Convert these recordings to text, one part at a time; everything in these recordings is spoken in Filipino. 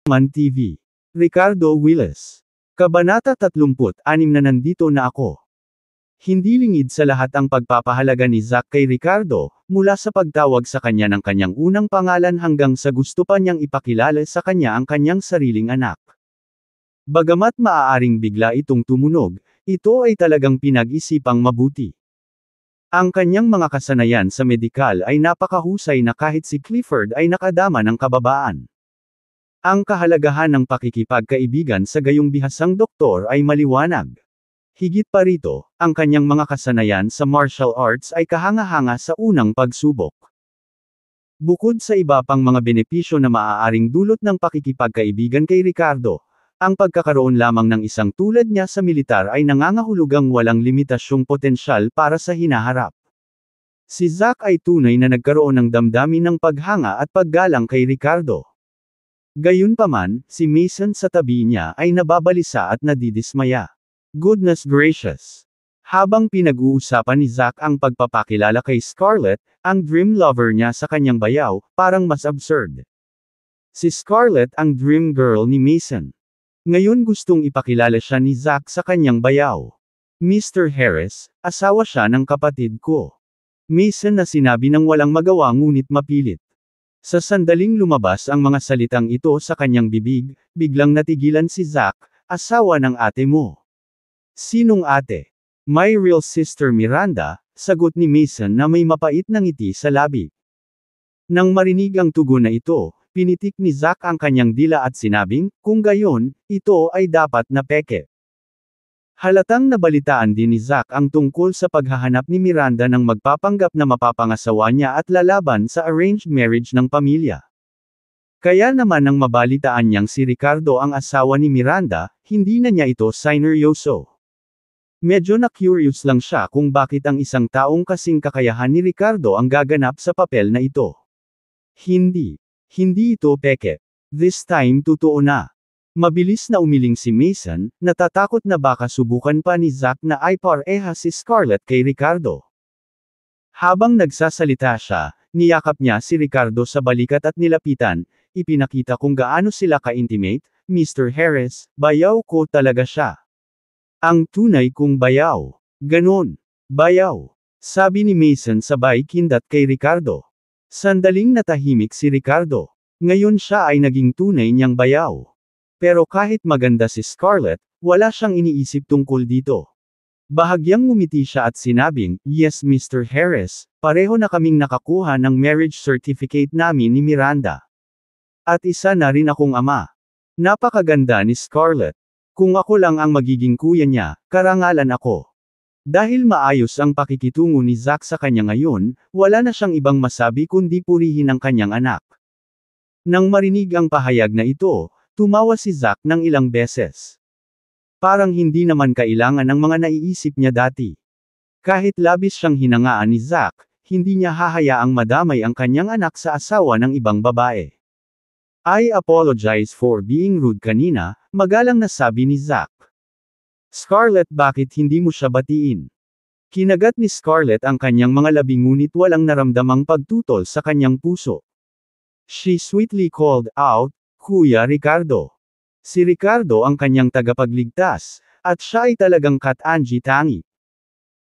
Man TV. Ricardo Willis. Kabanata 36 na nandito na ako. Hindi lingid sa lahat ang pagpapahalaga ni Zack kay Ricardo, mula sa pagtawag sa kanya ng kanyang unang pangalan hanggang sa gusto pa niyang ipakilala sa kanya ang kanyang sariling anak. Bagamat maaaring bigla itong tumunog, ito ay talagang pinag-isipang mabuti. Ang kanyang mga kasanayan sa medikal ay napakahusay na kahit si Clifford ay nakadama ng kababaan. Ang kahalagahan ng pakikipagkaibigan sa gayong bihasang doktor ay maliwanag. Higit pa rito, ang kanyang mga kasanayan sa martial arts ay kahanga-hanga sa unang pagsubok. Bukod sa iba pang mga benepisyo na maaaring dulot ng pakikipagkaibigan kay Ricardo, ang pagkakaroon lamang ng isang tulad niya sa militar ay nangangahulugang walang limitasyong potensyal para sa hinaharap. Si Zack ay tunay na nagkaroon ng damdamin ng paghanga at paggalang kay Ricardo. Gayunpaman, si Mason sa tabi niya ay nababalisa at nadidismaya. Goodness gracious! Habang pinag-uusapan ni Zack ang pagpapakilala kay Scarlett, ang dream lover niya sa kanyang bayaw, parang mas absurd. Si Scarlett ang dream girl ni Mason. Ngayon gustong ipakilala siya ni Zack sa kanyang bayaw. Mr. Harris, asawa siya ng kapatid ko. Mason na sinabi ng walang magawa ngunit mapilit. Sa sandaling lumabas ang mga salitang ito sa kanyang bibig, biglang natigilan si Zack, asawa ng ate mo. Sinong ate? My real sister Miranda, sagot ni Mason na may mapait na ngiti sa labi. Nang marinig ang tugon na ito, pinitik ni Zack ang kanyang dila at sinabing, kung gayon, ito ay dapat na peke. Halatang nabalitaan din ni Zack ang tungkol sa paghahanap ni Miranda ng magpapanggap na mapapangasawa niya at lalaban sa arranged marriage ng pamilya. Kaya naman nang mabalitaan niyang si Ricardo ang asawa ni Miranda, hindi na niya ito sineryoso. Medyo na-curious lang siya kung bakit ang isang taong kasing kakayahan ni Ricardo ang gaganap sa papel na ito. Hindi ito peke. This time totoo na. Mabilis na umiling si Mason, natatakot na baka subukan pa ni Zack na ipareha si Scarlett kay Ricardo. Habang nagsasalita siya, niyakap niya si Ricardo sa balikat at nilapitan, ipinakita kung gaano sila ka-intimate. Mr. Harris, bayaw ko talaga siya. Ang tunay kong bayaw. Ganon. Bayaw. Sabi ni Mason sabay kindat kay Ricardo. Sandaling natahimik si Ricardo. Ngayon siya ay naging tunay niyang bayaw. Pero kahit maganda si Scarlett, wala siyang iniisip tungkol dito. Bahagyang ngumiti siya at sinabing, yes Mr. Harris, pareho na kaming nakakuha ng marriage certificate namin ni Miranda. At isa na rin akong ama. Napakaganda ni Scarlett. Kung ako lang ang magiging kuya niya, karangalan ako. Dahil maayos ang pakikitungo ni Zack sa kanya ngayon, wala na siyang ibang masabi kundi purihin ang kanyang anak. Nang marinig ang pahayag na ito, tumawa si Zack ng ilang beses. Parang hindi naman kailangan ng mga naiisip niya dati. Kahit labis siyang hinangaan ni Zack, hindi niya hahayaang madamay ang kanyang anak sa asawa ng ibang babae. I apologize for being rude kanina, magalang na sabi ni Zack. Scarlett, bakit hindi mo siya batiin? Kinagat ni Scarlett ang kanyang mga labi ngunit walang naramdamang pagtutol sa kanyang puso. She sweetly called out, Kuya Ricardo. Si Ricardo ang kanyang tagapagligtas, at siya ay talagang Kat-Angie tangi.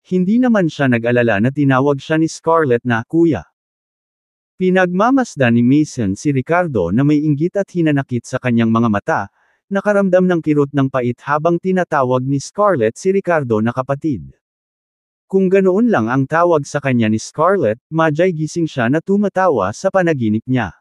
Hindi naman siya nag-alala na tinawag siya ni Scarlett na Kuya. Pinagmamasdan ni Mason si Ricardo na may inggit at hinanakit sa kanyang mga mata, nakaramdam ng kirot ng pait habang tinatawag ni Scarlett si Ricardo na kapatid. Kung ganoon lang ang tawag sa kanya ni Scarlett, madyay gising siya na tumatawa sa panaginip niya.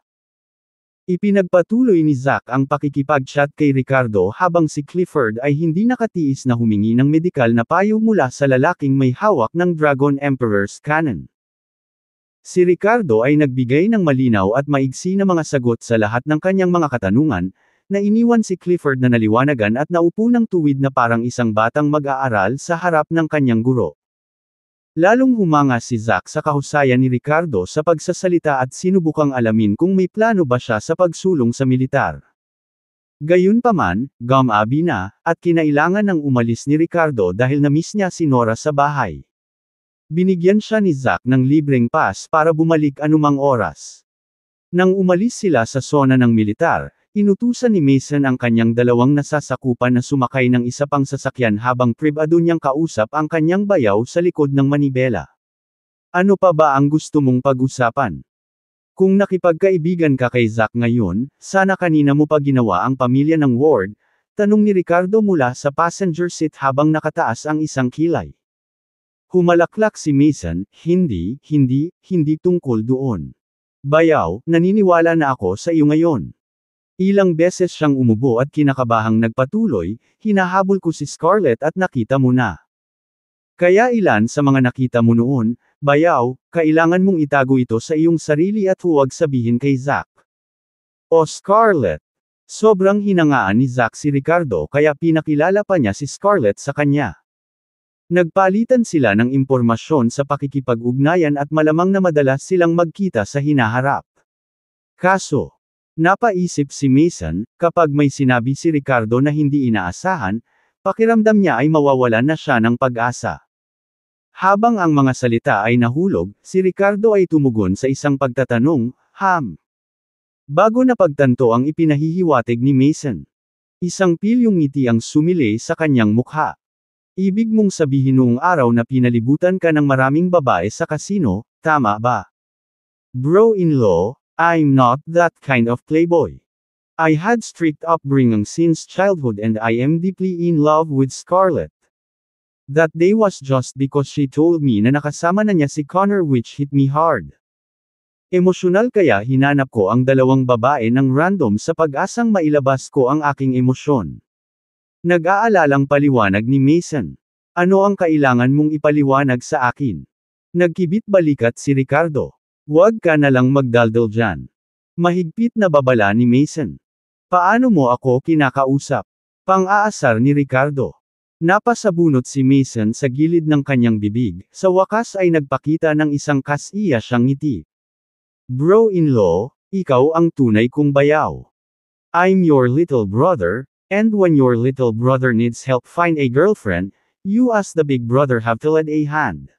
Ipinagpatuloy ni Zack ang pakikipag-chat kay Ricardo habang si Clifford ay hindi nakatiis na humingi ng medikal na payo mula sa lalaking may hawak ng Dragon Emperor's cannon. Si Ricardo ay nagbigay ng malinaw at maigsi na mga sagot sa lahat ng kanyang mga katanungan, na iniwan si Clifford na naliwanagan at naupo ng tuwid na parang isang batang mag-aaral sa harap ng kanyang guro. Lalong humanga si Zack sa kahusayan ni Ricardo sa pagsasalita at sinubukang alamin kung may plano ba siya sa pagsulong sa militar. Gayunpaman, gumabi na, at kinailangan ng umalis ni Ricardo dahil na-miss niya si Nora sa bahay. Binigyan siya ni Zack ng libreng pass para bumalik anumang oras. Nang umalis sila sa sona ng militar, inutusan ni Mason ang kanyang dalawang nasasakupan na sumakay ng isa pang sasakyan habang pribado niyang kausap ang kanyang bayaw sa likod ng manibela. Ano pa ba ang gusto mong pag-usapan? Kung nakipagkaibigan ka kay Zack ngayon, sana kanina mo pa ginawa ang pamilya ng Ward, tanong ni Ricardo mula sa passenger seat habang nakataas ang isang kilay. Humalaklak si Mason, hindi tungkol doon. Bayaw, naniniwala na ako sa iyo ngayon. Ilang beses siyang umubo at kinakabahang nagpatuloy, hinahabol ko si Scarlett at nakita mo na. Kaya ilan sa mga nakita mo noon, bayaw, kailangan mong itago ito sa iyong sarili at huwag sabihin kay Zack. O Scarlett! Sobrang hinangaan ni Zack si Ricardo kaya pinakilala pa niya si Scarlett sa kanya. Nagpalitan sila ng impormasyon sa pakikipag-ugnayan at malamang na madalas silang magkita sa hinaharap. Kaso, napaisip si Mason, kapag may sinabi si Ricardo na hindi inaasahan, pakiramdam niya ay mawawalan na siya ng pag-asa. Habang ang mga salita ay nahulog, si Ricardo ay tumugon sa isang pagtatanong, Bago na pagtanto ang ipinahihiwatig ni Mason. Isang pilyong ngiti ang sumili sa kanyang mukha. Ibig mong sabihin noong araw na pinalibutan ka ng maraming babae sa kasino, tama ba? Bro-in-law, I'm not that kind of playboy. I had strict upbringing since childhood and I am deeply in love with Scarlett. That day was just because she told me na nakasama na niya si Connor which hit me hard. Emosyonal kaya hinanap ko ang dalawang babae ng random sa pag-asang mailabas ko ang aking emosyon. Nag-aalalang paliwanag ni Mason. Ano ang kailangan mong ipaliwanag sa akin? Nagkibit balikat si Ricardo. Huwag ka na lang magdaldal dyan. Mahigpit na babala ni Mason. Paano mo ako kinakausap? Pang-aasar ni Ricardo. Napasabunot si Mason sa gilid ng kanyang bibig, sa wakas ay nagpakita ng isang kasiya siyang ngiti. Bro-in-law, ikaw ang tunay kong bayaw. I'm your little brother, and when your little brother needs help find a girlfriend, you as the big brother have to lend a hand.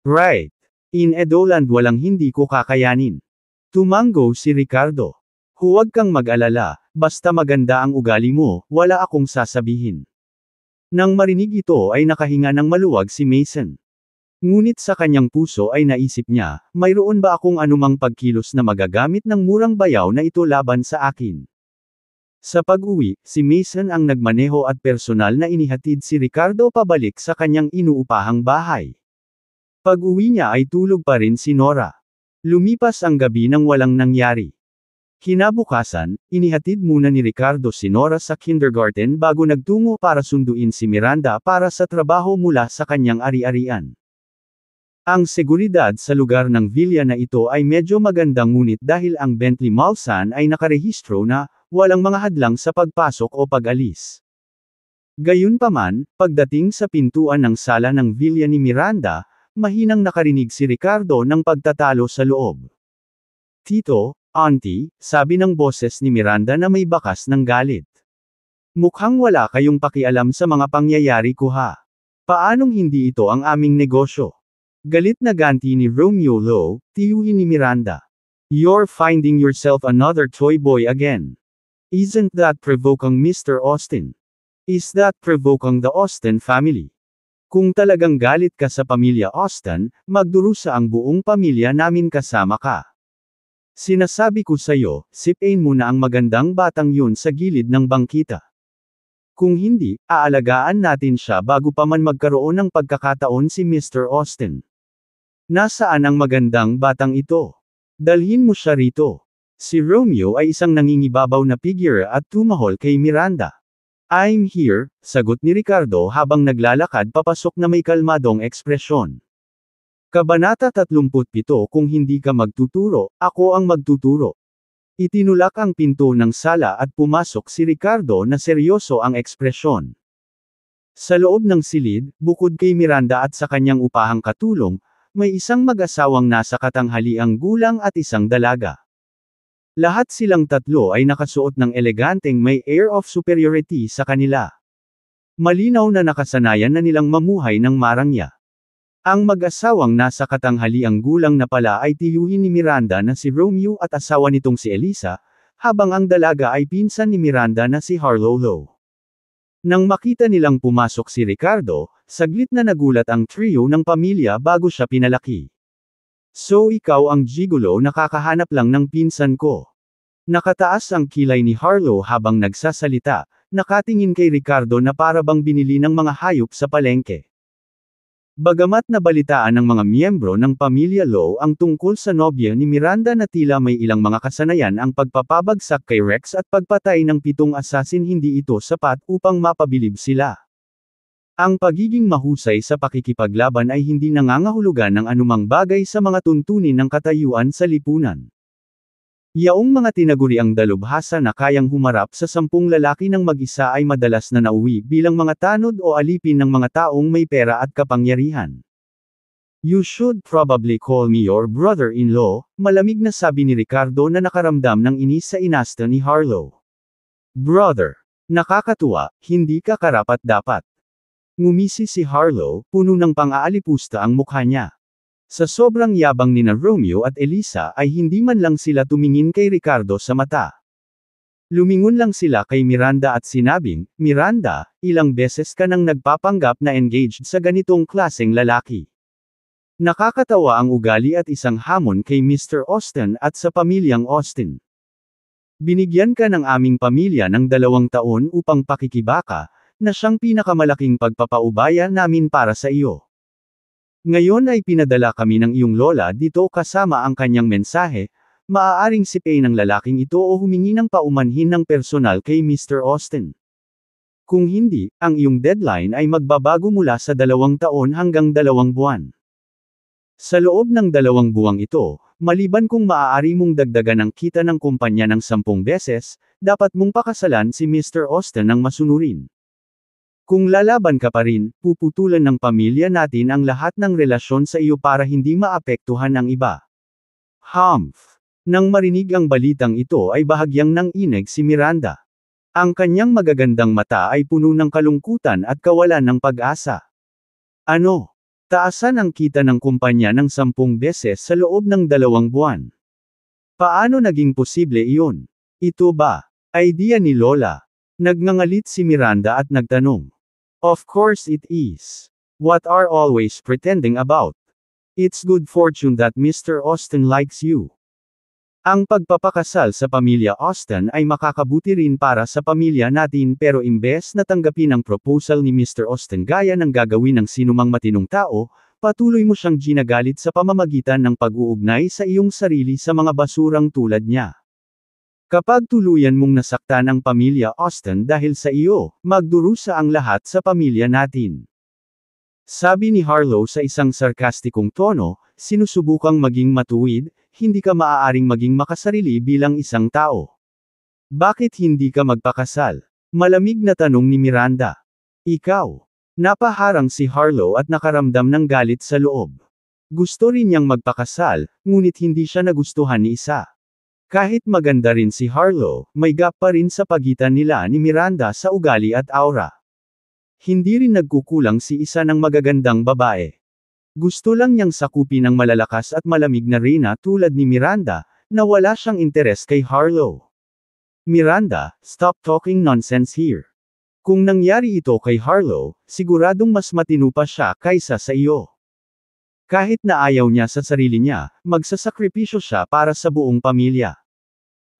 Right. In Edoland walang hindi ko kakayanin. Tumango si Ricardo. Huwag kang mag-alala, basta maganda ang ugali mo, wala akong sasabihin. Nang marinig ito ay nakahinga ng maluwag si Mason. Ngunit sa kanyang puso ay naisip niya, mayroon ba akong anumang pagkilos na magagamit ng murang bayaw na ito laban sa akin? Sa pag-uwi, si Mason ang nagmaneho at personal na inihatid si Ricardo pabalik sa kanyang inuupahang bahay. Pag-uwi niya ay tulog pa rin si Nora. Lumipas ang gabi nang walang nangyari. Kinabukasan, inihatid muna ni Ricardo si Nora sa kindergarten bago nagtungo para sunduin si Miranda para sa trabaho mula sa kanyang ari-arian. Ang seguridad sa lugar ng villa na ito ay medyo magandang ngunit dahil ang Bentley Mulsanne ay nakarehistro na, walang mga hadlang sa pagpasok o pag-alis. Gayunpaman, pagdating sa pintuan ng sala ng villa ni Miranda, mahinang nakarinig si Ricardo ng pagtatalo sa loob. Tito, Auntie, sabi ng boses ni Miranda na may bakas ng galit. Mukhang wala kayong pakialam sa mga pangyayari ko ha. Paanong hindi ito ang aming negosyo? Galit na ganti ni Romeo Lowe, tiyuhin ni Miranda. You're finding yourself another toy boy again. Isn't that provoking, Mr. Austin? Is that provoking the Austin family? Kung talagang galit ka sa pamilya Austin, magdurusa ang buong pamilya namin kasama ka. Sinasabi ko sa'yo, sipin mo na ang magandang batang yun sa gilid ng bangkita. Kung hindi, aalagaan natin siya bago pa man magkaroon ng pagkakataon si Mr. Austin. Nasaan ang magandang batang ito? Dalhin mo siya rito. Si Romeo ay isang nangingibabaw na figure at tumahol kay Miranda. I'm here, sagot ni Ricardo habang naglalakad papasok na may kalmadong ekspresyon. Kabanata 37 Kung hindi ka magtuturo, ako ang magtuturo. Itinulak ang pinto ng sala at pumasok si Ricardo na seryoso ang ekspresyon. Sa loob ng silid, bukod kay Miranda at sa kanyang upahang katulong, may isang mag-asawang nasa katanghaliang gulang at isang dalaga. Lahat silang tatlo ay nakasuot ng eleganteng may air of superiority sa kanila. Malinaw na nakasanayan na nilang mamuhay ng marangya. Ang mag-asawang nasa katanghaliang gulang na pala ay tiyuhin ni Miranda na si Romeo at asawa nitong si Elisa, habang ang dalaga ay pinsan ni Miranda na si Harlow Lowe. Nang makita nilang pumasok si Ricardo, saglit na nagulat ang trio ng pamilya bago siya pinalaki. So ikaw ang gigolo na kakahanap lang ng pinsan ko. Nakataas ang kilay ni Harlow habang nagsasalita, nakatingin kay Ricardo na para bang binili ng mga hayop sa palengke. Bagamat nabalitaan ng mga miyembro ng pamilya Lowe ang tungkol sa nobya ni Miranda na tila may ilang mga kasanayan ang pagpapabagsak kay Rex at pagpatay ng 7 asasin, hindi ito sapat upang mapabilib sila. Ang pagiging mahusay sa pakikipaglaban ay hindi nangangahulugan ng anumang bagay sa mga tuntunin ng katayuan sa lipunan. Yaong mga tinaguriang dalubhasa na kayang humarap sa 10 lalaki ng mag-isa ay madalas na nauwi bilang mga tanod o alipin ng mga taong may pera at kapangyarihan. You should probably call me your brother-in-law, malamig na sabi ni Ricardo na nakaramdam ng inis sa inasta ni Harlow. Brother. Nakakatuwa, hindi ka karapat-dapat. Ngumisi si Harlow, puno ng pang-aalipusta ang mukha niya. Sa sobrang yabang nina Romeo at Elisa ay hindi man lang sila tumingin kay Ricardo sa mata. Lumingon lang sila kay Miranda at sinabing, Miranda, ilang beses ka nang nagpapanggap na engaged sa ganitong klaseng lalaki. Nakakatawa ang ugali at isang hamon kay Mr. Austen at sa pamilyang Austen. Binigyan ka ng aming pamilya ng 2 taon upang pakikibaka, na siyang pinakamalaking pagpapaubaya namin para sa iyo. Ngayon ay pinadala kami ng iyong lola dito kasama ang kanyang mensahe, maaaring sipain ng lalaking ito o humingi ng paumanhin ng personal kay Mr. Austen. Kung hindi, ang iyong deadline ay magbabago mula sa 2 taon hanggang 2 buwan. Sa loob ng 2 buwang ito, maliban kung maaari mong dagdagan ang kita ng kumpanya ng 10 beses, dapat mong pakasalan si Mr. Austen ng masunurin. Kung lalaban ka pa rin, puputulan ng pamilya natin ang lahat ng relasyon sa iyo para hindi maapektuhan ang iba. Humph. Nang marinig ang balitang ito ay bahagyang nanginig si Miranda. Ang kanyang magagandang mata ay puno ng kalungkutan at kawalan ng pag-asa. Ano? Taasan ang kita ng kumpanya ng 10 beses sa loob ng 2 buwan. Paano naging posible iyon? Ito ba? Idea ni Lola? Nagngangalit si Miranda at nagtanong. Of course it is. What are always pretending about? It's good fortune that Mr. Austen likes you. Ang pagpapakasal sa pamilya Austen ay makakabuti rin para sa pamilya natin, pero imbes na tanggapin ang proposal ni Mr. Austen gaya ng gagawin ng sinumang matinong tao, patuloy mo siyang ginagalit sa pamamagitan ng pag-uugnay sa iyong sarili sa mga basurang tulad niya. Kapag tuluyan mong nasaktan ang pamilya Austen dahil sa iyo, magdurusa ang lahat sa pamilya natin. Sabi ni Harlow sa isang sarkastikong tono, sinusubukang maging matuwid, hindi ka maaaring maging makasarili bilang isang tao. Bakit hindi ka magpakasal? Malamig na tanong ni Miranda. Ikaw. Napaharang si Harlow at nakaramdam ng galit sa loob. Gusto rin niyang magpakasal, ngunit hindi siya nagustuhan ni isa. Kahit maganda rin si Harlow, may gap pa rin sa pagitan nila ni Miranda sa ugali at aura. Hindi rin nagkukulang si isa ng magagandang babae. Gusto lang niyang sakupin ang malalakas at malamig na reyna tulad ni Miranda, na wala siyang interes kay Harlow. Miranda, stop talking nonsense here. Kung nangyari ito kay Harlow, siguradong mas matino pa siya kaysa sa iyo. Kahit na ayaw niya sa sarili niya, magsasakripisyo siya para sa buong pamilya.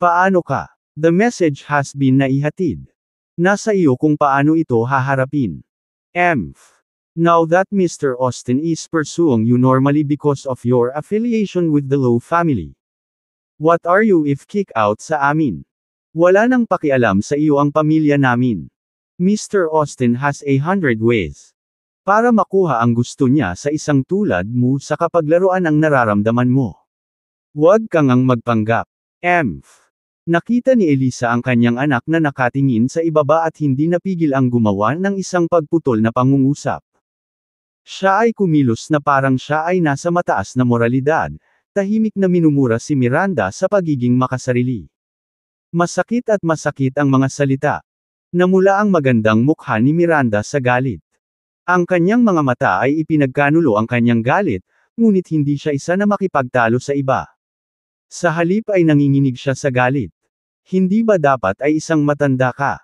Paano ka? The message has been naihatid. Nasa iyo kung paano ito haharapin. Now that Mr. Austen is pursuing you normally because of your affiliation with the Lowe family. What are you if kick out sa amin? Wala nang pakialam sa iyo ang pamilya namin. Mr. Austen has 100 ways. Para makuha ang gusto niya sa isang tulad mo sa kapaglaruan ang nararamdaman mo. Huwag kang ang magpanggap. Nakita ni Elisa ang kanyang anak na nakatingin sa ibaba at hindi napigil ang gumawa ng isang pagputol na pangungusap. Siya ay kumilos na parang siya ay nasa mataas na moralidad, tahimik na minumura si Miranda sa pagiging makasarili. Masakit at masakit ang mga salita. Namula ang magandang mukha ni Miranda sa galit. Ang kanyang mga mata ay ipinagkanulo ang kanyang galit, ngunit hindi siya isa na makipagtalo sa iba. Sa halip ay nanginginig siya sa galit. Hindi ba dapat ay isang matanda ka?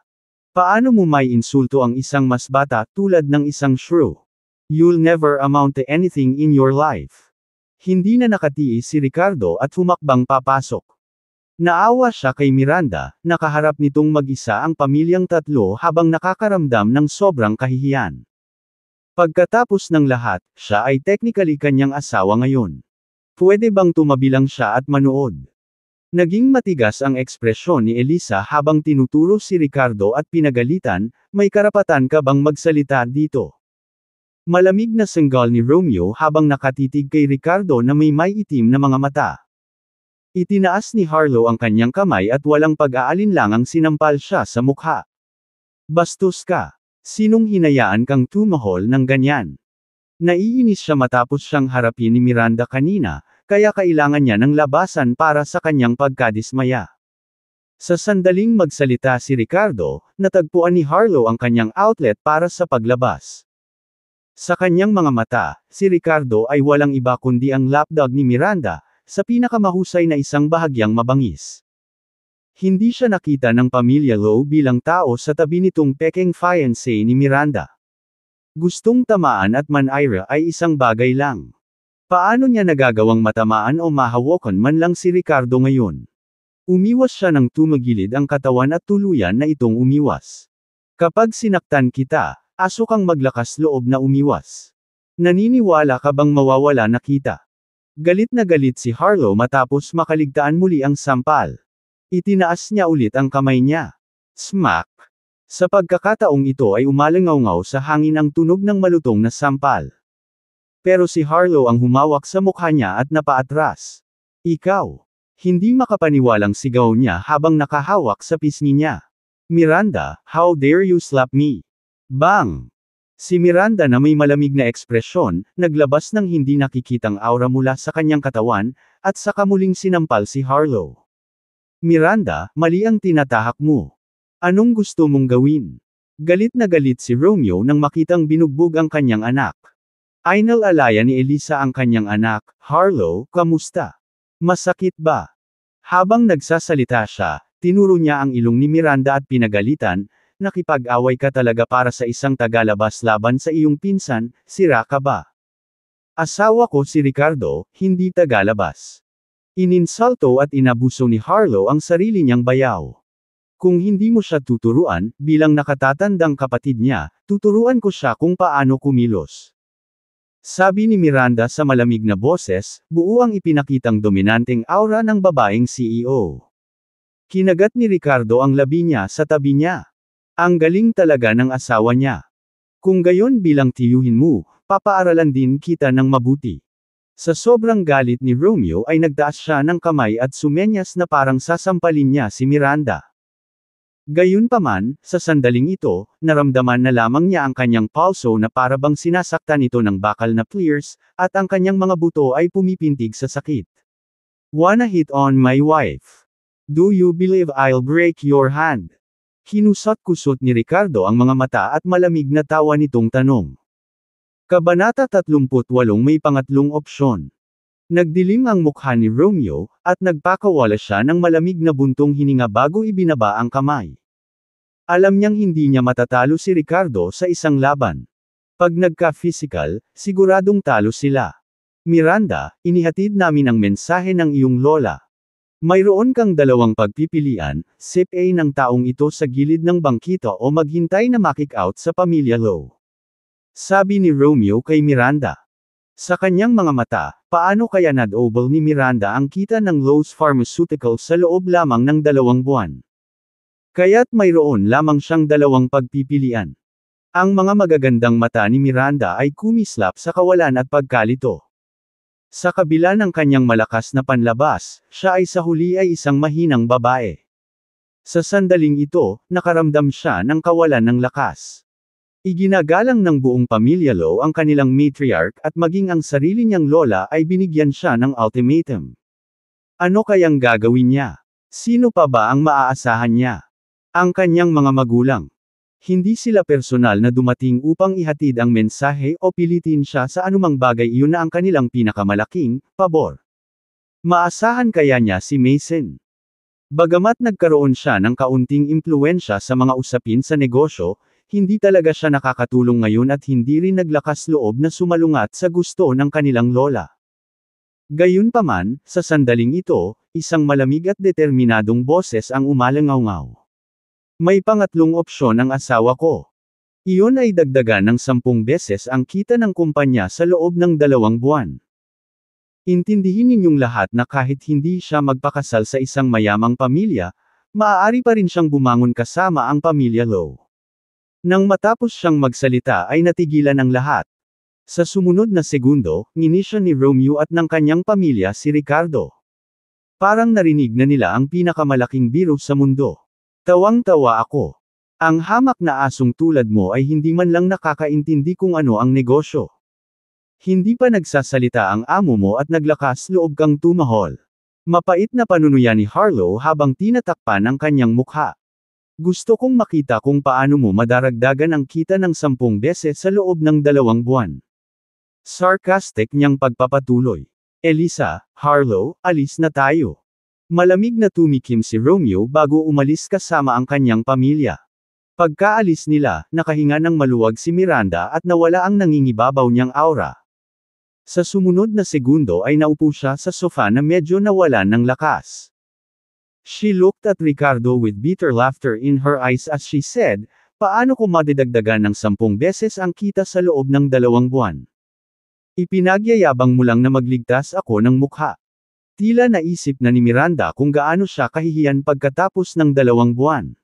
Paano mo may insulto ang isang mas bata tulad ng isang shrew? You'll never amount to anything in your life. Hindi na nakatiis si Ricardo at humakbang papasok. Naawa siya kay Miranda, nakaharap nitong mag-isa ang pamilyang tatlo habang nakakaramdam ng sobrang kahihiyan. Pagkatapos ng lahat, siya ay technically kanyang asawa ngayon. Pwede bang tumabi lang siya at manood? Naging matigas ang ekspresyon ni Elisa habang tinuturo si Ricardo at pinagalitan, may karapatan ka bang magsalita dito? Malamig na senggal ni Romeo habang nakatitig kay Ricardo na may itim na mga mata. Itinaas ni Harlow ang kanyang kamay at walang pag-aalinlangang sinampal siya sa mukha. Bastos ka. Sinong hinayaan kang tumahol ng ganyan? Naiinis siya matapos siyang harapin ni Miranda kanina, kaya kailangan niya ng labasan para sa kanyang pagkadismaya. Sa sandaling magsalita si Ricardo, natagpuan ni Harlow ang kanyang outlet para sa paglabas. Sa kanyang mga mata, si Ricardo ay walang iba kundi ang lapdog ni Miranda, sa pinakamahusay na isang bahagyang mabangis. Hindi siya nakita ng pamilya Lowe bilang tao sa tabi nitong pekeng fiancé ni Miranda. Gustong tamaan at manira ay isang bagay lang. Paano niya nagagawang matamaan o mahawakan man lang si Ricardo ngayon? Umiwas siya ng tumagilid ang katawan at tuluyan na itong umiwas. Kapag sinaktan kita, aso kang maglakas loob na umiwas. Naniniwala ka bang mawawala na kita? Galit na galit si Harlow matapos makaligtaan muli ang sampal. Itinaas niya ulit ang kamay niya. Smack! Sa pagkakataong ito ay umalangaw-ngaw sa hangin ang tunog ng malutong na sampal. Pero si Harlow ang humawak sa mukha niya at napaatras. Ikaw! Hindi makapaniwalang sigaw niya habang nakahawak sa pisngi niya. Miranda, how dare you slap me? Bang! Si Miranda na may malamig na ekspresyon, naglabas ng hindi nakikitang aura mula sa kanyang katawan, at saka muling sinampal si Harlow. Miranda, mali ang tinatahak mo. Anong gusto mong gawin? Galit na galit si Romeo nang makitang binugbog ang kanyang anak. Inaalaya ni Elisa ang kanyang anak, Harlow, kamusta? Masakit ba? Habang nagsasalita siya, tinuro niya ang ilong ni Miranda at pinagalitan, nakipag-away ka talaga para sa isang tagalabas laban sa iyong pinsan, sira ka ba? Asawa ko si Ricardo, hindi tagalabas. Ininsulto at inabuso ni Harlow ang sarili niyang bayaw. Kung hindi mo siya tuturuan, bilang nakatatandang kapatid niya, tuturuan ko siya kung paano kumilos. Sabi ni Miranda sa malamig na boses, buo ang ipinakitang dominanteng aura ng babaeng CEO. Kinagat ni Ricardo ang labi niya sa tabi niya. Ang galing talaga ng asawa niya. Kung gayon bilang tiyuhin mo, papaaralan din kita ng mabuti. Sa sobrang galit ni Romeo ay nagtaas siya ng kamay at sumenyas na parang sasampalin niya si Miranda. Gayunpaman, sa sandaling ito, naramdaman na lamang niya ang kanyang pulso na parabang sinasaktan ito ng bakal na pliers, at ang kanyang mga buto ay pumipintig sa sakit. Wanna hit on my wife? Do you believe I'll break your hand? Kinusot-kusot ni Ricardo ang mga mata at malamig na tawa nitong tanong. Kabanata 38 may pangatlong opsyon. Nagdilim ang mukha ni Romeo, at nagpakawala siya ng malamig na buntong hininga bago ibinaba ang kamay. Alam niyang hindi niya matatalo si Ricardo sa isang laban. Pag nagka-physical, siguradong talo sila. Miranda, inihatid namin ang mensahe ng iyong lola. Mayroon kang dalawang pagpipilian, sip A ng taong ito sa gilid ng bangkita o maghintay na makick out sa pamilya Lowe. Sabi ni Romeo kay Miranda. Sa kanyang mga mata, paano kaya nadobol ni Miranda ang kita ng Lowe's Pharmaceuticals sa loob lamang ng 2 buwan? Kaya't mayroon lamang siyang dalawang pagpipilian. Ang mga magagandang mata ni Miranda ay kumislap sa kawalan at pagkalito. Sa kabila ng kanyang malakas na panlabas, siya ay sa huli ay isang mahinang babae. Sa sandaling ito, nakaramdam siya ng kawalan ng lakas. Iginagalang ng buong pamilya Lowe ang kanilang matriarch at maging ang sarili niyang lola ay binigyan siya ng ultimatum. Ano kayang gagawin niya? Sino pa ba ang maaasahan niya? Ang kanyang mga magulang. Hindi sila personal na dumating upang ihatid ang mensahe o pilitin siya sa anumang bagay, iyon na ang kanilang pinakamalaking pabor. Maasahan kaya niya si Mason? Bagamat nagkaroon siya ng kaunting impluwensya sa mga usapin sa negosyo, hindi talaga siya nakakatulong ngayon at hindi rin naglakas loob na sumalungat sa gusto ng kanilang lola. Gayunpaman, sa sandaling ito, isang malamig at determinadong boses ang umalangaw-ngaw. May pangatlong opsyon ang asawa ko. Iyon ay dagdagan ng 10 beses ang kita ng kumpanya sa loob ng 2 buwan. Intindihin ninyong lahat na kahit hindi siya magpakasal sa isang mayamang pamilya, maaari pa rin siyang bumangon kasama ang pamilya Low. Nang matapos siyang magsalita ay natigilan ang lahat. Sa sumunod na segundo, nginisya ni Romeo at ng kanyang pamilya si Ricardo. Parang narinig na nila ang pinakamalaking biro sa mundo. Tawang-tawa ako. Ang hamak na asong tulad mo ay hindi man lang nakakaintindi kung ano ang negosyo. Hindi pa nagsasalita ang amo mo at naglakas loob kang tumahol. Mapait na panunuya ni Harlow habang tinatakpan ang kanyang mukha. Gusto kong makita kung paano mo madaragdagan ang kita ng 10 beses sa loob ng 2 buwan. Sarcastic niyang pagpapatuloy. Elisa, Harlow, alis na tayo. Malamig na tumikim si Romeo bago umalis kasama ang kanyang pamilya. Pagkaalis nila, nakahinga ng maluwag si Miranda at nawala ang nangingibabaw niyang aura. Sa sumunod na segundo ay naupo siya sa sofa na medyo nawalan ng lakas. She looked at Ricardo with bitter laughter in her eyes as she said, "Paano ko madidagdagan ng 10 beses ang kita sa loob ng 2 buwan? Ipinagyayabang mo lang na magligtas ako ng mukha." Tila naisip na ni Miranda kung gaano siya kahihiyan pagkatapos ng 2 buwan.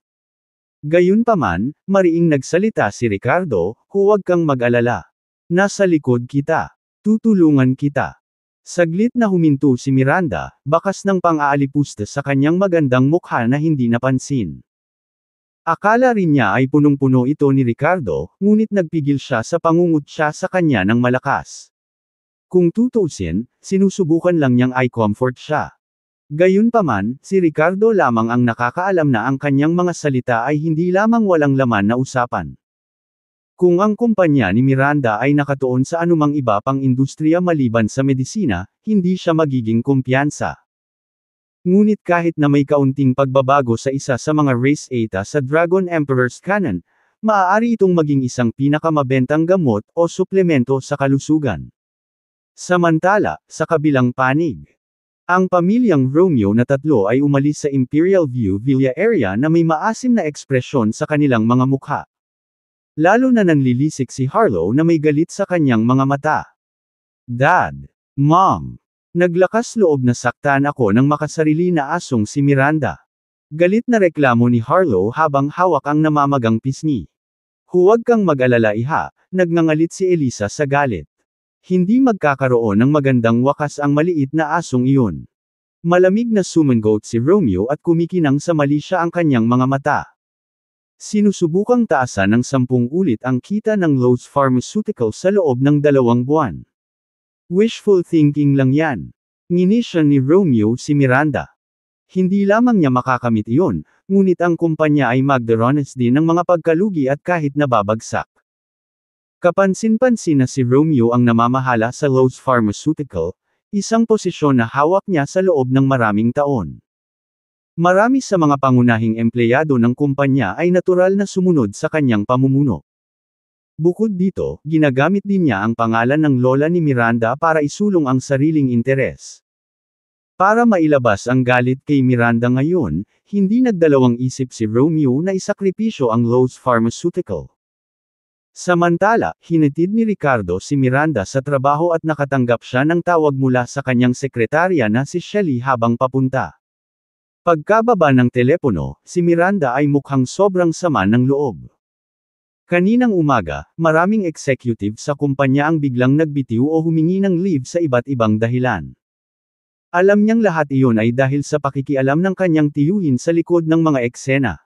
Gayunpaman, mariing nagsalita si Ricardo, "Huwag kang mag-alala. Nasa likod kita. Tutulungan kita." Saglit na huminto si Miranda, bakas ng pang-aalipusta sa kanyang magandang mukha na hindi napansin. Akala rin niya ay punong-puno ito ni Ricardo, ngunit nagpigil siya sa pangungutya sa kanya ng malakas. Kung tutuusin, sinusubukan lang niyang i-comfort siya. Gayunpaman, si Ricardo lamang ang nakakaalam na ang kanyang mga salita ay hindi lamang walang laman na usapan. Kung ang kumpanya ni Miranda ay nakatuon sa anumang iba pang industriya maliban sa medisina, hindi siya magiging kumpiyansa. Ngunit kahit na may kaunting pagbabago sa isa sa mga race eta sa Dragon Emperor's Canon, maaari itong maging isang pinakamabentang gamot o suplemento sa kalusugan. Samantala, sa kabilang panig, ang pamilyang Romeo na 3 ay umalis sa Imperial View Villa area na may maasim na ekspresyon sa kanilang mga mukha. Lalo na nanlilisik si Harlow na may galit sa kanyang mga mata. "Dad! Mom! Naglakas loob na saktan ako ng makasarili na asong si Miranda." Galit na reklamo ni Harlow habang hawak ang namamagang pisngi. "Huwag kang mag-alala iha," nagngangalit si Elisa sa galit. Hindi magkakaroon ng magandang wakas ang maliit na asong iyon. Malamig na sumangot si Romeo at kumikinang sa mali siya ang kanyang mga mata. Sinusubukang taasan ng 10 ulit ang kita ng Lowe's Pharmaceuticals sa loob ng 2 buwan. Wishful thinking lang yan. Nginisya ni Romeo si Miranda. Hindi lamang niya makakamit iyon, ngunit ang kumpanya ay magdaranas din ng mga pagkalugi at kahit nababagsak. Kapansin-pansin na si Romeo ang namamahala sa Lowe's Pharmaceutical, isang posisyon na hawak niya sa loob ng maraming taon. Marami sa mga pangunahing empleyado ng kumpanya ay natural na sumunod sa kanyang pamumuno. Bukod dito, ginagamit din niya ang pangalan ng lola ni Miranda para isulong ang sariling interes. Para mailabas ang galit kay Miranda ngayon, hindi nagdalawang isip si Romeo na isakripisyo ang Lowe's Pharmaceutical. Samantala, hinatid ni Ricardo si Miranda sa trabaho at nakatanggap siya ng tawag mula sa kanyang sekretarya na si Shelly habang papunta. Pagkababa ng telepono, si Miranda ay mukhang sobrang sama ng loob. Kaninang umaga, maraming executive sa kumpanya ang biglang nagbitiw o humingi ng leave sa iba't ibang dahilan. Alam niyang lahat iyon ay dahil sa pakikialam ng kanyang tiyuhin sa likod ng mga eksena.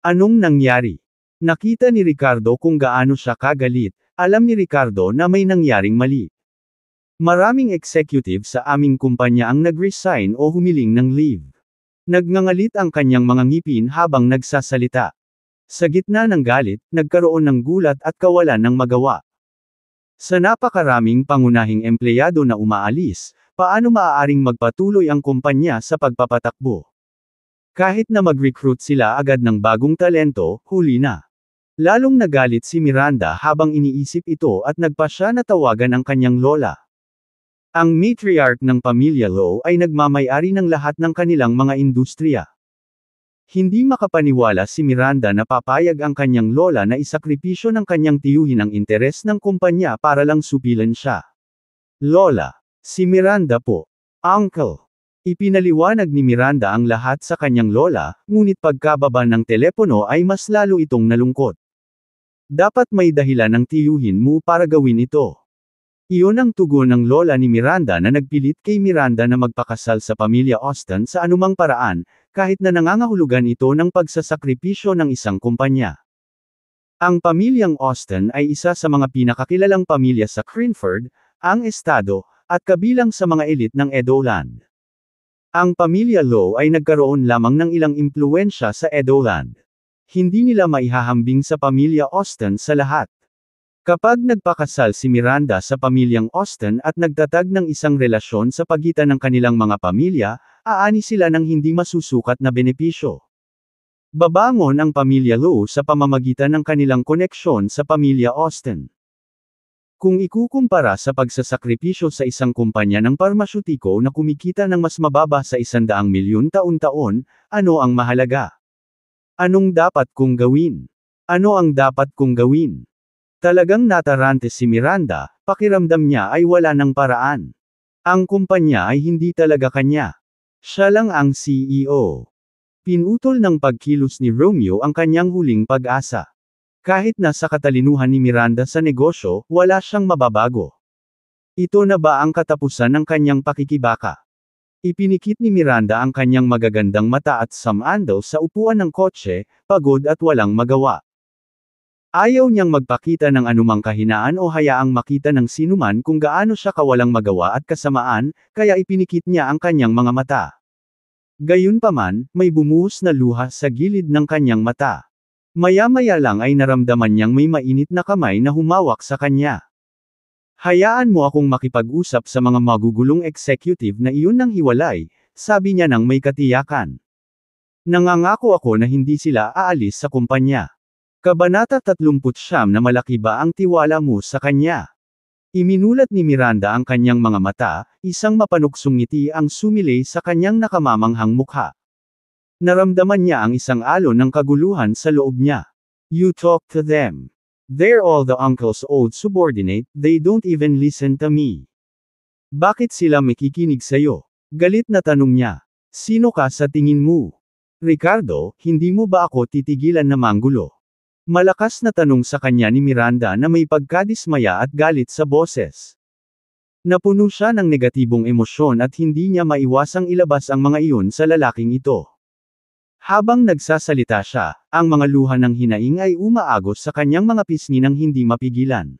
Anong nangyari? Nakita ni Ricardo kung gaano siya kagalit. Alam ni Ricardo na may nangyaring mali. Maraming executive sa aming kumpanya ang nag-resign o humiling ng leave. Nagngangalit ang kanyang mga ngipin habang nagsasalita. Sa gitna ng galit, nagkaroon ng gulat at kawalan ng magawa. Sa napakaraming pangunahing empleyado na umaalis, paano maaaring magpatuloy ang kumpanya sa pagpapatakbo? Kahit na mag-recruit sila agad ng bagong talento, huli na. Lalong nagalit si Miranda habang iniisip ito at nagpasya na tawagan ang kanyang lola. Ang matriarch ng pamilya Low ay nagmamay-ari ng lahat ng kanilang mga industriya. Hindi makapaniwala si Miranda na papayag ang kanyang lola na isakripisyo ng kanyang tiyuhin ang interes ng kumpanya para lang supilan siya. Lola. Si Miranda po. Uncle. Ipinaliwanag ni Miranda ang lahat sa kanyang lola, ngunit pagkababa ng telepono ay mas lalo itong nalungkot. Dapat may dahilan ng tiyuhin mo para gawin ito. Iyon ang tugon ng lola ni Miranda na nagpilit kay Miranda na magpakasal sa pamilya Austin sa anumang paraan, kahit na nangangahulugan ito ng pagsasakripisyo ng isang kumpanya. Ang pamilyang Austin ay isa sa mga pinakakilalang pamilya sa Cranford, ang estado, at kabilang sa mga elite ng Edoland. Ang pamilya Low ay nagkaroon lamang ng ilang impluwensya sa Edoland. Hindi nila maihahambing sa pamilya Austin sa lahat. Kapag nagpakasal si Miranda sa pamilyang Austin at nagtatag ng isang relasyon sa pagitan ng kanilang mga pamilya, aani sila ng hindi masusukat na benepisyo. Babangon ang pamilya Low sa pamamagitan ng kanilang koneksyon sa pamilya Austin. Kung ikukumpara sa pagsasakripisyo sa isang kumpanya ng parmasyutiko na kumikita ng mas mababa sa 100 milyon taon-taon, ano ang mahalaga? Anong dapat kong gawin? Ano ang dapat kong gawin? Talagang natarante si Miranda, pakiramdam niya ay wala ng paraan. Ang kumpanya ay hindi talaga kanya. Siya lang ang CEO. Pinutol ng pagkilos ni Romeo ang kanyang huling pag-asa. Kahit na sa katalinuhan ni Miranda sa negosyo, wala siyang mababago. Ito na ba ang katapusan ng kanyang pakikibaka? Ipinikit ni Miranda ang kanyang magagandang mata at sumandal sa upuan ng kotse, pagod at walang magawa. Ayaw niyang magpakita ng anumang kahinaan o hayaang makita ng sinuman kung gaano siya kawalang magawa at kasamaan, kaya ipinikit niya ang kanyang mga mata. Gayunpaman, may bumuhos na luha sa gilid ng kanyang mata. Maya-maya lang ay naramdaman niyang may mainit na kamay na humawak sa kanya. Hayaan mo akong makipag-usap sa mga magugulong executive na iyon nang hiwalay, sabi niya nang may katiyakan. Nangangako ako na hindi sila aalis sa kumpanya. Kabanata 39 na malaki ba ang tiwala mo sa kanya? Iminulat ni Miranda ang kanyang mga mata, isang mapanuksong ngiti ang sumilay sa kanyang nakamamanghang mukha. Naramdaman niya ang isang alon ng kaguluhan sa loob niya. You talk to them. They're all the uncle's old subordinate, they don't even listen to me. Bakit sila makikinig sa'yo? Galit na tanong niya. Sino ka sa tingin mo? Ricardo, hindi mo ba ako titigilan na manggulo? Malakas na tanong sa kanya ni Miranda na may pagkadismaya at galit sa boses. Napuno siya ng negatibong emosyon at hindi niya maiwasang ilabas ang mga iyon sa lalaking ito. Habang nagsasalita siya, ang mga luha ng hinaing ay umaagos sa kanyang mga pisngi nang hindi mapigilan.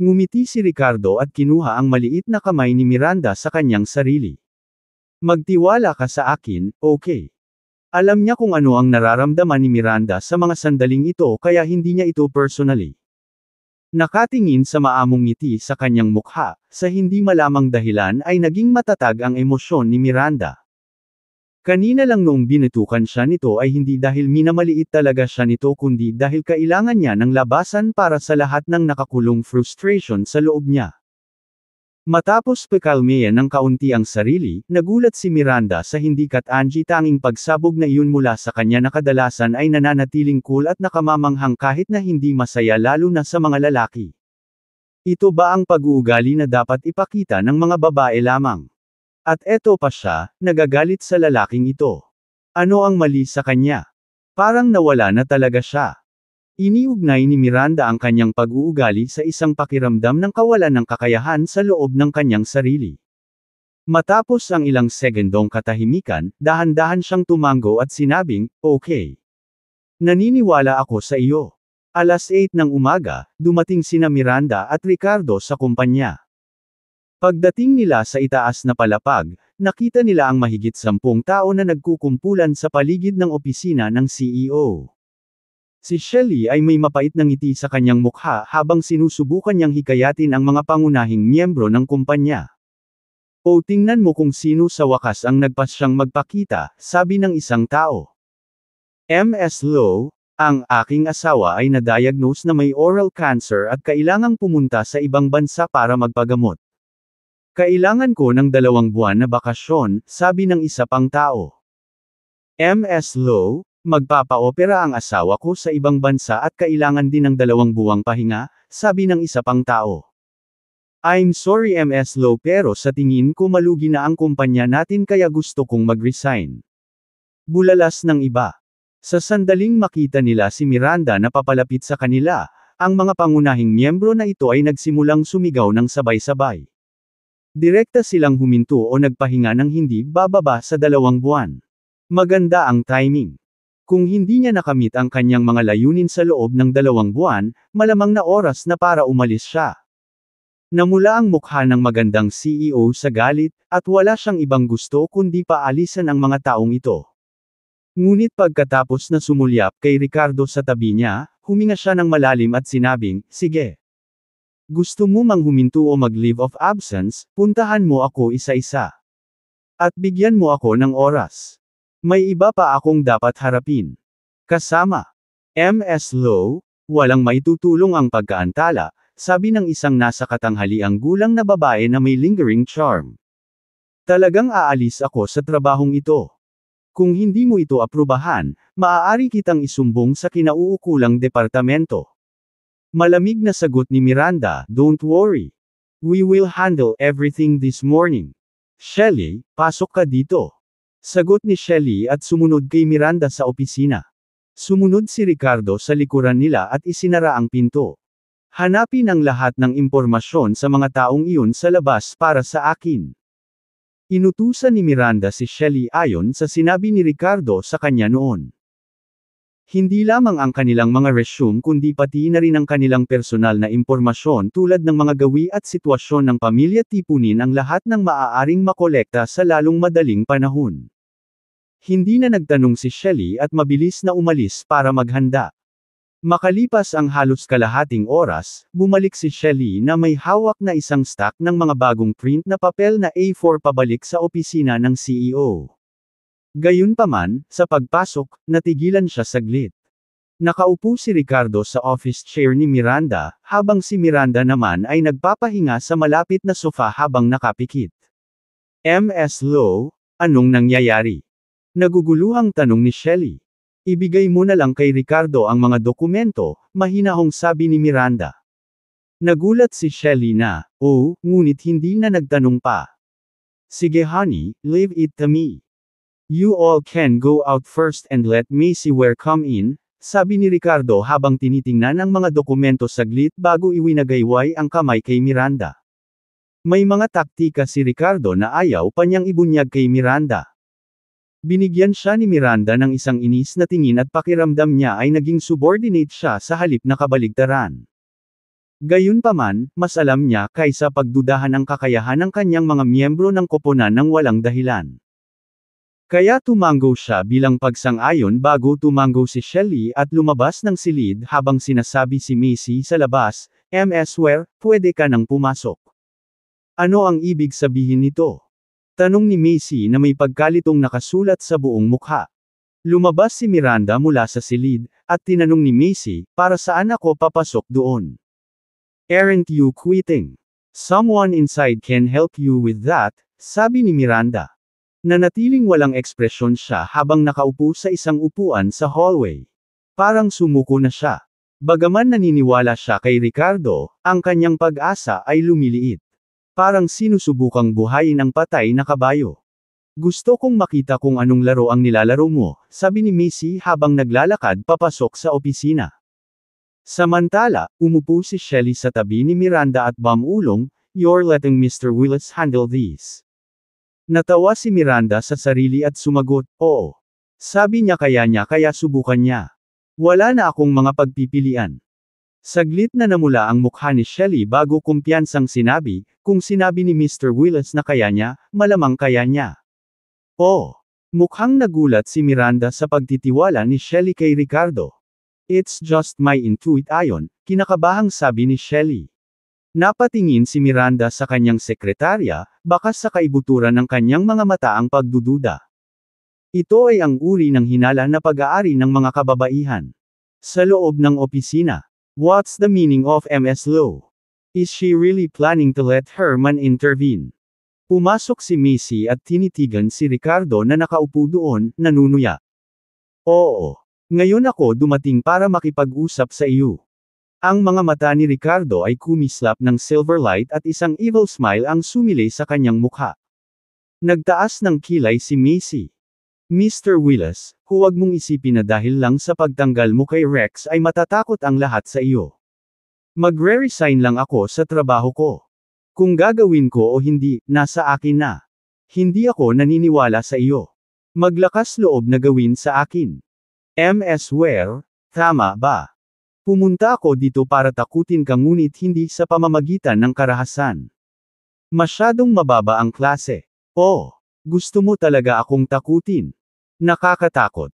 Ngumiti si Ricardo at kinuha ang maliit na kamay ni Miranda sa kanyang sarili. Magtiwala ka sa akin, okay? Alam niya kung ano ang nararamdaman ni Miranda sa mga sandaling ito kaya hindi niya ito personally. Nakatingin sa maamong ngiti sa kanyang mukha, sa hindi malamang dahilan ay naging matatag ang emosyon ni Miranda. Kanina lang noong binatukan siya nito ay hindi dahil minamaliit talaga siya nito kundi dahil kailangan niya ng labasan para sa lahat ng nakakulong frustration sa loob niya. Matapos pekalmeyan ng kaunti ang sarili, nagulat si Miranda sa hindi kat-anji tanging pagsabog na iyon mula sa kanya na kadalasan ay nananatiling cool at nakamamanghang kahit na hindi masaya lalo na sa mga lalaki. Ito ba ang pag-uugali na dapat ipakita ng mga babae lamang? At eto pa siya, nagagalit sa lalaking ito. Ano ang mali sa kanya? Parang nawala na talaga siya. Iniugnay ni Miranda ang kanyang pag-uugali sa isang pakiramdam ng kawalan ng kakayahan sa loob ng kanyang sarili. Matapos ang ilang segundong katahimikan, dahan-dahan siyang tumango at sinabing, okay. Naniniwala ako sa iyo. Alas 8 ng umaga, dumating sina Miranda at Ricardo sa kumpanya. Pagdating nila sa itaas na palapag, nakita nila ang mahigit 10 tao na nagkukumpulan sa paligid ng opisina ng CEO. Si Shelly ay may mapait na ngiti sa kanyang mukha habang sinusubukan niyang hikayatin ang mga pangunahing miyembro ng kumpanya. O tingnan mo kung sino sa wakas ang nagpasyang magpakita, sabi ng isang tao. Ms. Low, ang aking asawa ay na-diagnose na may oral cancer at kailangang pumunta sa ibang bansa para magpagamot. Kailangan ko ng 2 buwan na bakasyon, sabi ng isa pang tao. Ms. Low, magpapa-opera ang asawa ko sa ibang bansa at kailangan din ng 2 buwang pahinga, sabi ng isa pang tao. I'm sorry Ms. Low pero sa tingin ko malugi na ang kumpanya natin kaya gusto kong mag-resign. Bulalas ng iba. Sa sandaling makita nila si Miranda na papalapit sa kanila, ang mga pangunahing miyembro na ito ay nagsimulang sumigaw ng sabay-sabay. Direkta silang huminto o nagpahinga ng hindi bababa sa 2 buwan. Maganda ang timing. Kung hindi niya nakamit ang kanyang mga layunin sa loob ng 2 buwan, malamang na oras na para umalis siya. Namula ang mukha ng magandang CEO sa galit, at wala siyang ibang gusto kundi paalisan ang mga taong ito. Ngunit pagkatapos na sumulyap kay Ricardo sa tabi niya, huminga siya ng malalim at sinabing, sige. Gusto mo mang huminto o mag-leave of absence, puntahan mo ako isa-isa. At bigyan mo ako ng oras. May iba pa akong dapat harapin. Kasama. Ms. Low, walang maitutulong ang pagkaantala, sabi ng isang nasa katanghaliang gulang na babae na may lingering charm. Talagang aalis ako sa trabahong ito. Kung hindi mo ito aprubahan, maaari kitang isumbong sa kinauukulang departamento. Malamig na sagot ni Miranda, don't worry. We will handle everything this morning. Shelly, pasok ka dito. Sagot ni Shelly at sumunod kay Miranda sa opisina. Sumunod si Ricardo sa likuran nila at isinara ang pinto. Hanapin ang lahat ng impormasyon sa mga taong iyon sa labas para sa akin. Inutusan ni Miranda si Shelly ayon sa sinabi ni Ricardo sa kanya noon. Hindi lamang ang kanilang mga resume kundi pati na rin ang kanilang personal na impormasyon tulad ng mga gawi at sitwasyon ng pamilya tipunin ang lahat ng maaaring makolekta sa lalong madaling panahon. Hindi na nagtanong si Shelly at mabilis na umalis para maghanda. Makalipas ang halos kalahating oras, bumalik si Shelly na may hawak na isang stack ng mga bagong print na papel na A4 pabalik sa opisina ng CEO. Gayunpaman, sa pagpasok, natigilan siya saglit. Nakaupo si Ricardo sa office chair ni Miranda, habang si Miranda naman ay nagpapahinga sa malapit na sofa habang nakapikit. Ms. Low, anong nangyayari? Naguguluhang tanong ni Shelly. Ibigay mo na lang kay Ricardo ang mga dokumento, mahinahong sabi ni Miranda. Nagulat si Shelly na, oh, ngunit hindi na nagtanong pa. Sige honey, leave it to me. You all can go out first and let me see where come in, sabi ni Ricardo habang tinitingnan ang mga dokumento saglit bago iwinagayway ang kamay kay Miranda. May mga taktika si Ricardo na ayaw pa niyang ibunyag kay Miranda. Binigyan siya ni Miranda ng isang inis na tingin at pakiramdam niya ay naging subordinate siya sa halip na kabaligtaran. Gayunpaman, mas alam niya kaysa pagdudahan ang kakayahan ng kanyang mga miyembro ng koponan ng walang dahilan. Kaya tumango siya bilang pagsang-ayon bago tumango si Shelly at lumabas ng silid habang sinasabi si Macy sa labas, Ms. Ware, pwede ka nang pumasok. Ano ang ibig sabihin nito? Tanong ni Macy na may pagkalitong nakasulat sa buong mukha. Lumabas si Miranda mula sa silid, at tinanong ni Macy, para saan ako papasok doon? Aren't you quitting? Someone inside can help you with that, sabi ni Miranda. Nanatiling walang ekspresyon siya habang nakaupo sa isang upuan sa hallway. Parang sumuko na siya. Bagaman naniniwala siya kay Ricardo, ang kanyang pag-asa ay lumiliit. Parang sinusubukang buhayin ang patay na kabayo. Gusto kong makita kung anong laro ang nilalaro mo, sabi ni Macy habang naglalakad papasok sa opisina. Samantala, umupo si Shelly sa tabi ni Miranda at bumulong, you're letting Mr. Willis handle these. Natawa si Miranda sa sarili at sumagot, oo. Sabi niya kaya subukan niya. Wala na akong mga pagpipilian. Saglit na namula ang mukha ni Shelly bago kumpiyansang sinabi, kung sinabi ni Mr. Willis na kaya niya, malamang kaya niya. Oh! Mukhang nagulat si Miranda sa pagtitiwala ni Shelly kay Ricardo. It's just my intuition, kinakabahang sabi ni Shelly. Napatingin si Miranda sa kanyang sekretarya, bakas sa kaibuturan ng kanyang mga mata ang pagdududa. Ito ay ang uri ng hinala na pag-aari ng mga kababaihan. Sa loob ng opisina. What's the meaning of MS Law? Is she really planning to let Herman intervene? Pumasok si Macy at tinitigan si Ricardo na nakaupo doon, nanunuya. Oo. Ngayon ako dumating para makipag-usap sa iyo. Ang mga mata ni Ricardo ay kumislap ng silver light at isang evil smile ang sumilay sa kanyang mukha. Nagtaas ng kilay si Macy. Mr. Willis, huwag mong isipin na dahil lang sa pagtanggal mo kay Rex ay matatakot ang lahat sa iyo. Magre-resign lang ako sa trabaho ko. Kung gagawin ko o hindi, nasa akin na. Hindi ako naniniwala sa iyo. Maglakas loob na gawin sa akin. MS Ware, tama ba? Pumunta ako dito para takutin ka ngunit hindi sa pamamagitan ng karahasan. Masyadong mababa ang klase. Oh, gusto mo talaga akong takutin. Nakakatakot.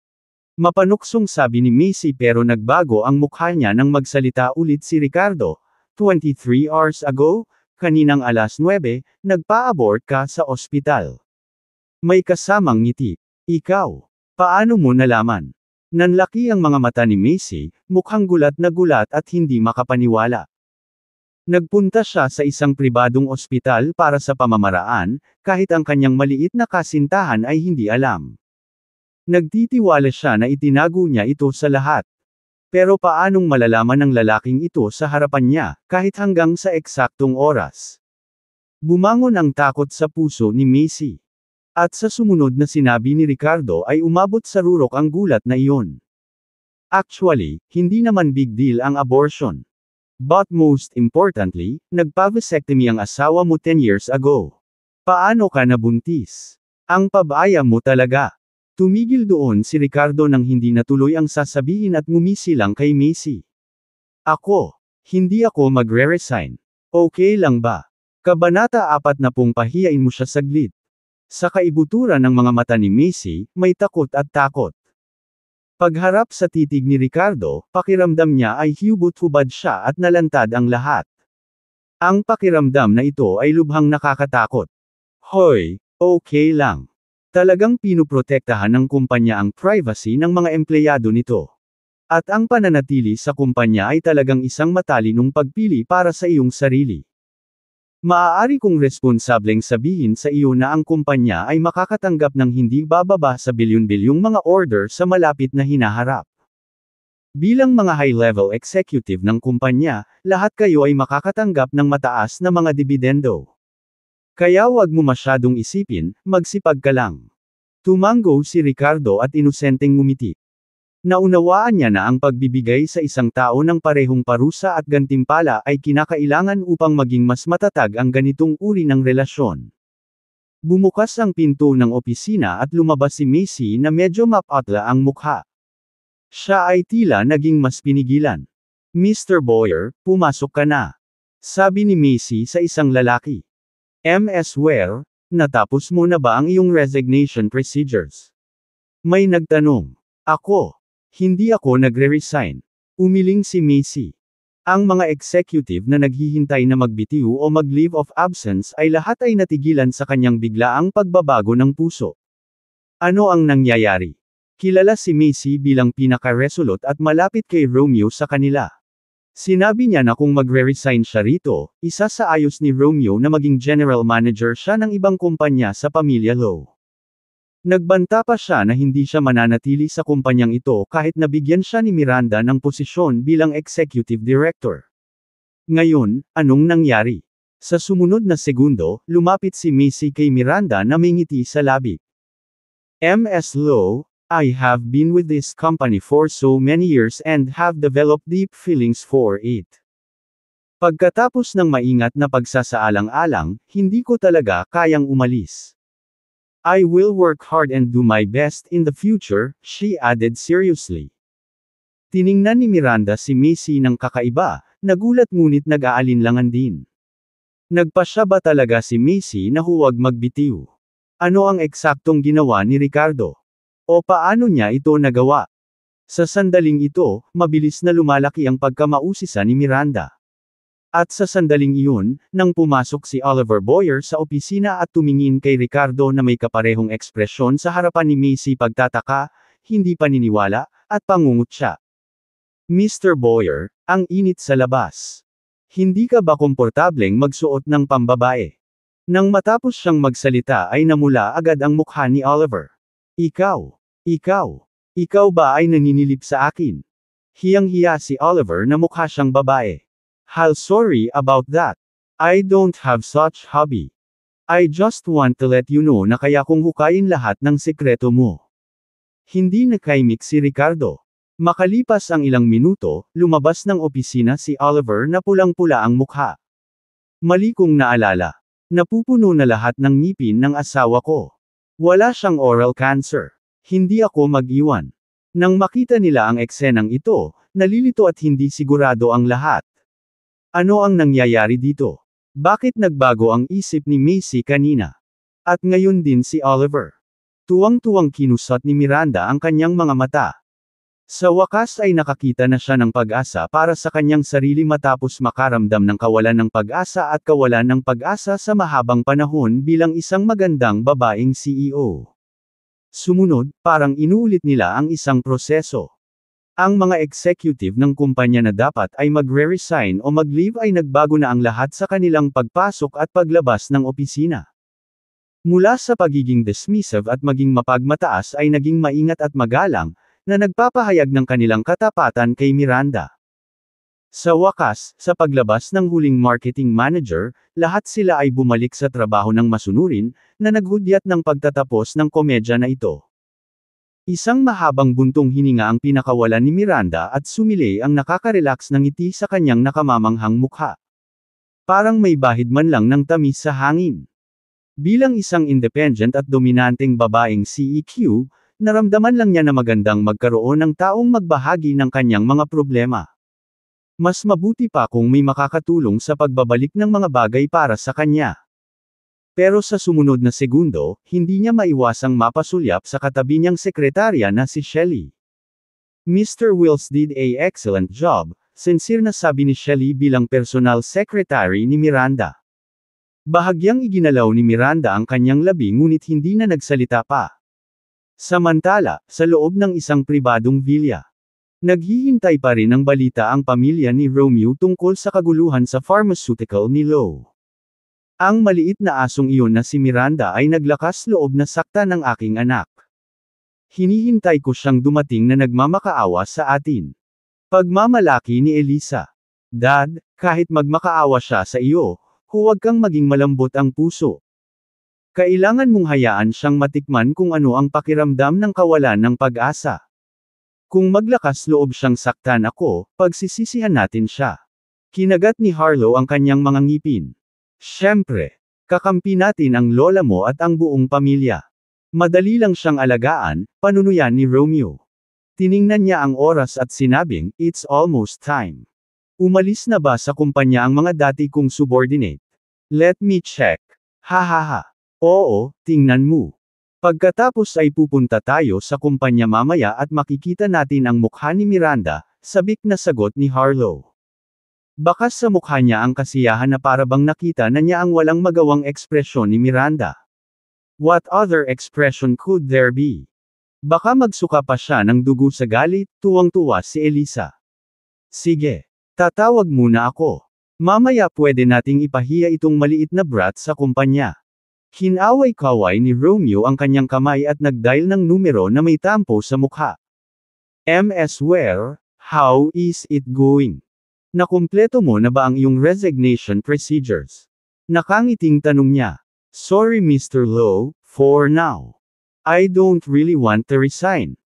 Mapanuksong sabi ni Macy pero nagbago ang mukha niya nang magsalita ulit si Ricardo. 23 hours ago, kaninang alas 9, nagpa-abort ka sa ospital. May kasamang ngiti. Ikaw, paano mo nalaman? Nanlaki ang mga mata ni Macy, mukhang gulat na gulat at hindi makapaniwala. Nagpunta siya sa isang pribadong ospital para sa pamamaraan, kahit ang kanyang maliit na kasintahan ay hindi alam. Nagtitiwala siya na itinago niya ito sa lahat. Pero paanong malalaman ng lalaking ito sa harapan niya, kahit hanggang sa eksaktong oras? Bumangon ang takot sa puso ni Macy. At sa sumunod na sinabi ni Ricardo ay umabot sa rurok ang gulat na iyon. Actually, hindi naman big deal ang abortion. But most importantly, nagpa-vasectomy ang asawa mo 10 years ago. Paano ka nabuntis? Ang pabaya mo talaga. Tumigil doon si Ricardo nang hindi natuloy ang sasabihin at ngumisi lang kay Macy. Hindi ako magre-resign. Okay lang ba? Kabanata 40 pahiyain mo siya saglit. Sa kaibuturan ng mga mata ni Macy, may takot at takot. Pagharap sa titig ni Ricardo, pakiramdam niya ay hubot-hubad siya at nalantad ang lahat. Ang pakiramdam na ito ay lubhang nakakatakot. Hoy, okay lang. Talagang pinuprotektahan ng kumpanya ang privacy ng mga empleyado nito. At ang pananatili sa kumpanya ay talagang isang matalinong pagpili para sa iyong sarili. Maaari kong responsableng sabihin sa iyo na ang kumpanya ay makakatanggap ng hindi bababa sa bilyon-bilyong mga order sa malapit na hinaharap. Bilang mga high-level executive ng kumpanya, lahat kayo ay makakatanggap ng mataas na mga dibidendo. Kaya wag mo masyadong isipin, magsipag ka lang. Tumango si Ricardo at inosenteng ngumiti. Naunawaan niya na ang pagbibigay sa isang tao ng parehong parusa at gantimpala ay kinakailangan upang maging mas matatag ang ganitong uri ng relasyon. Bumukas ang pinto ng opisina at lumabas si Macy na medyo mapatla ang mukha. Siya ay tila naging mas pinigilan. Mr. Boyer, pumasok ka na. Sabi ni Macy sa isang lalaki. MS Ware, natapos mo na ba ang iyong resignation procedures? May nagtanong. Hindi ako nagre-resign. Umiling si Macy. Ang mga executive na naghihintay na magbitiw o mag-leave of absence ay lahat ay natigilan sa kanyang biglaang pagbabago ng puso. Ano ang nangyayari? Kilala si Macy bilang pinaka-resolute at malapit kay Romeo sa kanila. Sinabi niya na kung magre-resign siya rito, isa sa ayos ni Romeo na maging general manager siya ng ibang kumpanya sa pamilya Lowe. Nagbanta pa siya na hindi siya mananatili sa kumpanyang ito kahit nabigyan siya ni Miranda ng posisyon bilang executive director. Ngayon, anong nangyari? Sa sumunod na segundo, lumapit si Macy kay Miranda na may ngiti sa labi. MS Lowe, I have been with this company for so many years and have developed deep feelings for it. Pagkatapos ng maingat na pagsasaalang-alang, hindi ko talaga kayang umalis. I will work hard and do my best in the future, she added seriously. Tiningnan ni Miranda si Macy ng kakaiba, nagulat ngunit nag-aalinlangan din. Nagpasya ba talaga si Macy na huwag magbitiw? Ano ang eksaktong ginawa ni Ricardo? O paano niya ito nagawa? Sa sandaling ito, mabilis na lumalaki ang pagkamausisa ni Miranda. At sa sandaling iyon, nang pumasok si Oliver Boyer sa opisina at tumingin kay Ricardo na may kaparehong ekspresyon sa harapan ni Macy pagtataka, hindi paniniwala, at pangungutya. Mr. Boyer, ang init sa labas. Hindi ka ba komportableng magsuot ng pambabae? Nang matapos siyang magsalita ay namula agad ang mukha ni Oliver. Ikaw ba ay naninilip sa akin? Hiyang-hiya si Oliver na mukha siyang babae. Hal, sorry about that. I don't have such hobby. I just want to let you know na kaya kong hukayin lahat ng sekreto mo. Hindi nakaimik si Ricardo. Makalipas ang ilang minuto, lumabas ng opisina si Oliver na pulang-pula ang mukha. Mali kong naalala. Napupuno na lahat ng ngipin ng asawa ko. Wala siyang oral cancer. Hindi ako mag-iwan. Nang makita nila ang eksenang ito, nalilito at hindi sigurado ang lahat. Ano ang nangyayari dito? Bakit nagbago ang isip ni Macy kanina? At ngayon din si Oliver. Tuwang-tuwang kinusot ni Miranda ang kanyang mga mata. Sa wakas ay nakakita na siya ng pag-asa para sa kanyang sarili matapos makaramdam ng kawalan ng pag-asa at kawalan ng pag-asa sa mahabang panahon bilang isang magandang babaeng CEO. Sumunod, parang inuulit nila ang isang proseso. Ang mga executive ng kumpanya na dapat ay magre-resign o mag-leave ay nagbago na ang lahat sa kanilang pagpasok at paglabas ng opisina. Mula sa pagiging dismissive at maging mapagmataas ay naging maingat at magalang, na nagpapahayag ng kanilang katapatan kay Miranda. Sa wakas, sa paglabas ng huling marketing manager, lahat sila ay bumalik sa trabaho ng masunurin, na naghudyat ng pagtatapos ng komedya na ito. Isang mahabang buntong hininga ang pinakawalan ni Miranda at sumili ang nakaka-relax na ngiti sa kanyang nakamamanghang mukha. Parang may bahid man lang ng tamis sa hangin. Bilang isang independent at dominanteng babaeng CEQ, naramdaman lang niya na magandang magkaroon ng taong magbahagi ng kanyang mga problema. Mas mabuti pa kung may makakatulong sa pagbabalik ng mga bagay para sa kanya. Pero sa sumunod na segundo, hindi niya maiwasang mapasulyap sa katabi niyang sekretarya na si Shelly. Mr. Wills did a excellent job, sincere na sabi ni Shelly bilang personal secretary ni Miranda. Bahagyang iginalaw ni Miranda ang kanyang labi ngunit hindi na nagsalita pa. Samantala, sa loob ng isang pribadong villa. Naghihintay pa rin ng balita ang pamilya ni Romeo tungkol sa kaguluhan sa pharmaceutical ni Lo. Ang maliit na asong iyon na si Miranda ay naglakas loob na saktan ng aking anak. Hinihintay ko siyang dumating na nagmamakaawa sa atin. Pagmamalaki ni Elisa. Dad, kahit magmakaawa siya sa iyo, huwag kang maging malambot ang puso. Kailangan mong hayaan siyang matikman kung ano ang pakiramdam ng kawalan ng pag-asa. Kung maglakas loob siyang saktan ako, pagsisisihan natin siya. Kinagat ni Harlow ang kanyang mga ngipin. Siyempre, kakampi natin ang lola mo at ang buong pamilya. Madali lang siyang alagaan, panunuyan ni Romeo. Tiningnan niya ang oras at sinabing, it's almost time. Umalis na ba sa kumpanya ang mga dati kong subordinate? Let me check. Hahaha. Oo, tingnan mo. Pagkatapos ay pupunta tayo sa kumpanya mamaya at makikita natin ang mukha ni Miranda, sabik na sagot ni Harlow. Bakas sa mukha niya ang kasiyahan na parabang nakita na niya ang walang magawang ekspresyon ni Miranda. What other expression could there be? Baka magsuka pa siya ng dugo sa galit, tuwang-tuwa si Elisa. Sige. Tatawag muna ako. Mamaya pwede nating ipahiya itong maliit na brat sa kumpanya. Kinaway-kaway ni Romeo ang kanyang kamay at nagdial ng numero na may tampo sa mukha. Ms. Ware, how is it going? Nakumpleto mo na ba ang iyong resignation procedures? Nakangiting tanong niya. Sorry Mr. Lowe, for now. I don't really want to resign.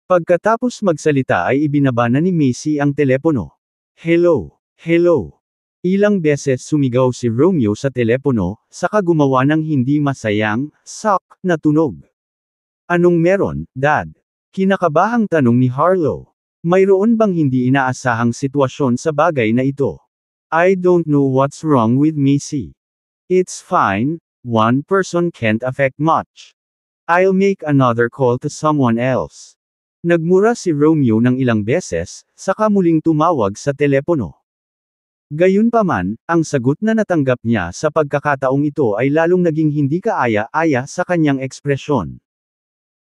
Pagkatapos magsalita ay ibinaba na ni Macy ang telepono. Hello, hello. Ilang beses sumigaw si Romeo sa telepono, saka gumawa ng hindi masayang, "Suck" na tunog. Anong meron, Dad? Kinakabahang tanong ni Harlow. Mayroon bang hindi inaasahang sitwasyon sa bagay na ito? I don't know what's wrong with Macy. It's fine, one person can't affect much. I'll make another call to someone else. Nagmura si Romeo ng ilang beses, saka muling tumawag sa telepono. Gayunpaman, ang sagot na natanggap niya sa pagkakataong ito ay lalong naging hindi kaaya-aya sa kanyang ekspresyon.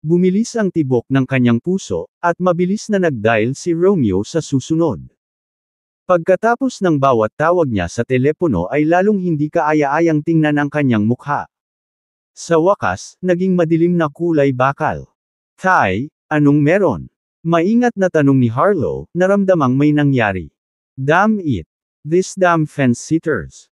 Bumilis ang tibok ng kanyang puso, at mabilis na nag-dial si Romeo sa susunod. Pagkatapos ng bawat tawag niya sa telepono ay lalong hindi kaaya-ayang tingnan ang kanyang mukha. Sa wakas, naging madilim na kulay bakal. Tay, anong meron? Maingat na tanong ni Harlow, naramdamang may nangyari. Damn it! These damn fence-sitters.